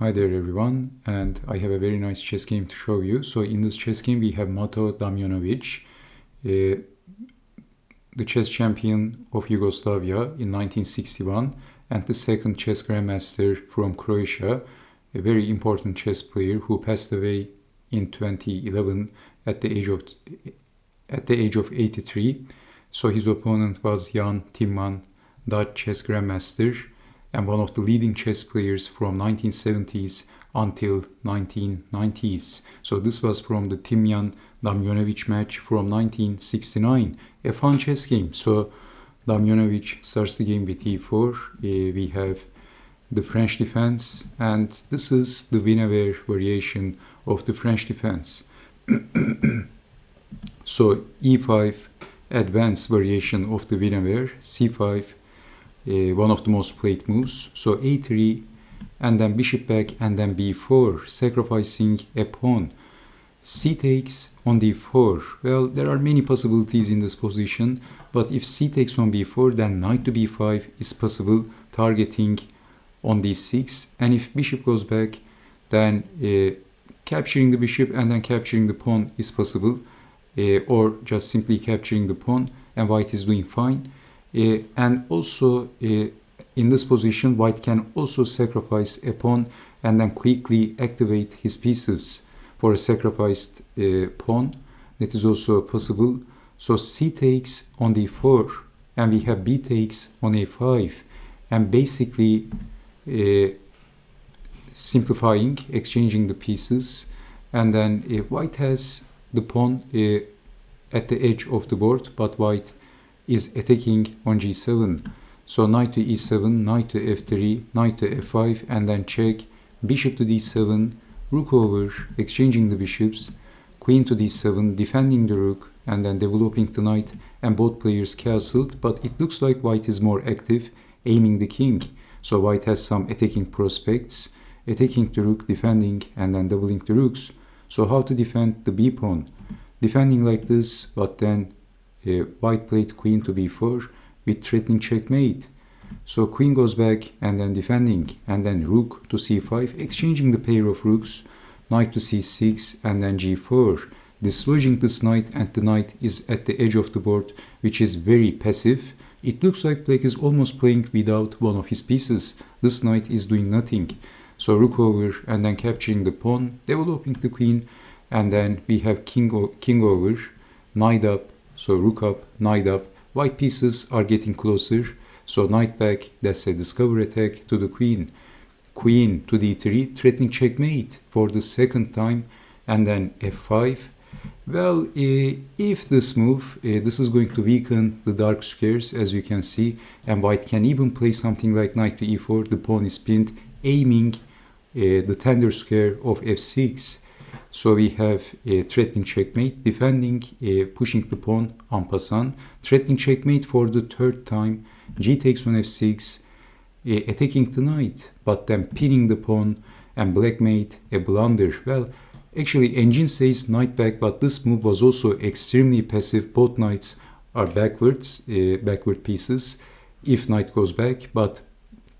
Hi there everyone, and I have a very nice chess game to show you. So in this chess game we have Mato Damjanovic, the chess champion of Yugoslavia in 1961 and the second chess grandmaster from Croatia, a very important chess player who passed away in 2011 at the age of 83. So his opponent was young Timman, Dutch chess grandmaster, and one of the leading chess players from 1970s until 1990s. So this was from the Timman-Damjanovic match from 1969. A fun chess game. So Damjanovic starts the game with e4. We have the French defense, and this is the Winawer variation of the French defense. So e5 advanced variation of the Winawer, c5, one of the most played moves. So a3 and then bishop back and then b4, sacrificing a pawn. C takes on d4. Well, there are many possibilities in this position, but if c takes on b4, then knight to b5 is possible, targeting on d6. And if bishop goes back, then capturing the bishop and then capturing the pawn is possible, or just simply capturing the pawn, and white is doing fine. And also in this position, white can also sacrifice a pawn and then quickly activate his pieces for a sacrificed pawn. That is also possible. So c takes on d4, and we have b takes on a5, and basically simplifying, exchanging the pieces. And then white has the pawn at the edge of the board, but white is attacking on g7. So knight to e7, knight to f3, knight to f5, and then check, bishop to d7, rook over, exchanging the bishops, queen to d7, defending the rook, and then developing the knight, and both players castled. But it looks like white is more active, aiming the king. So white has some attacking prospects, attacking the rook, defending, and then doubling the rooks. So how to defend the b pawn? Defending like this, but then white played queen to b4 with threatening checkmate. So queen goes back and then defending, and then rook to c5, exchanging the pair of rooks, knight to c6, and then g4, dislodging this knight, and the knight is at the edge of the board, which is very passive. It looks like black is almost playing without one of his pieces. This knight is doing nothing. So rook over and then capturing the pawn, developing the queen, and then we have king over, knight up, so rook up, knight up. White pieces are getting closer. So knight back, that's a discover attack to the queen. Queen to d3, threatening checkmate for the second time, and then f5. Well, if this move, this is going to weaken the dark squares, as you can see, and white can even play something like knight to e4, the pawn is pinned, aiming the tender square of f6. So we have a threatening checkmate, defending, pushing the pawn en passant, threatening checkmate for the third time, g takes on f6, attacking the knight, but then pinning the pawn, and black made a blunder. Well, actually engine says knight back, but this move was also extremely passive. Both knights are backwards, backward pieces if knight goes back, but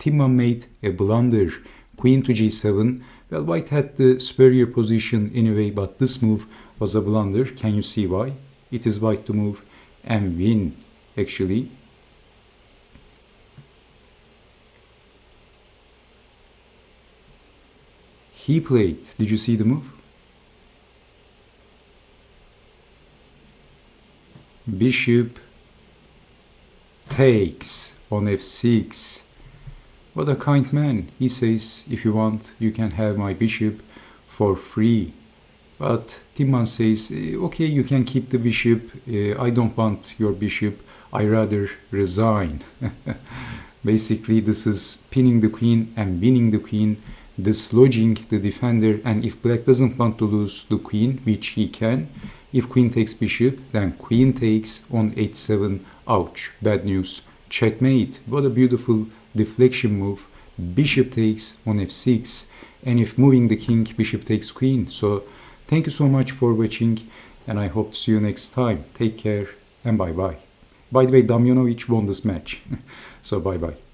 Timman made a blunder, queen to g7. Well, white had the superior position anyway, but this move was a blunder. Can you see why? It is white to move and win, actually. He played, did you see the move? Bishop takes on f6. What a kind man. He says, if you want, you can have my bishop for free. But Timman says, okay, you can keep the bishop. I don't want your bishop. I rather resign. Basically, this is pinning the queen and winning the queen, dislodging the defender. And if black doesn't want to lose the queen, which he can, if queen takes bishop, then queen takes on h7. Ouch, bad news. Checkmate. What a beautiful deflection move. Bishop takes on f6, and if moving the king, bishop takes queen. So thank you so much for watching, and I hope to see you next time. Take care and bye bye. By the way, Damjanovic won this match. So bye bye.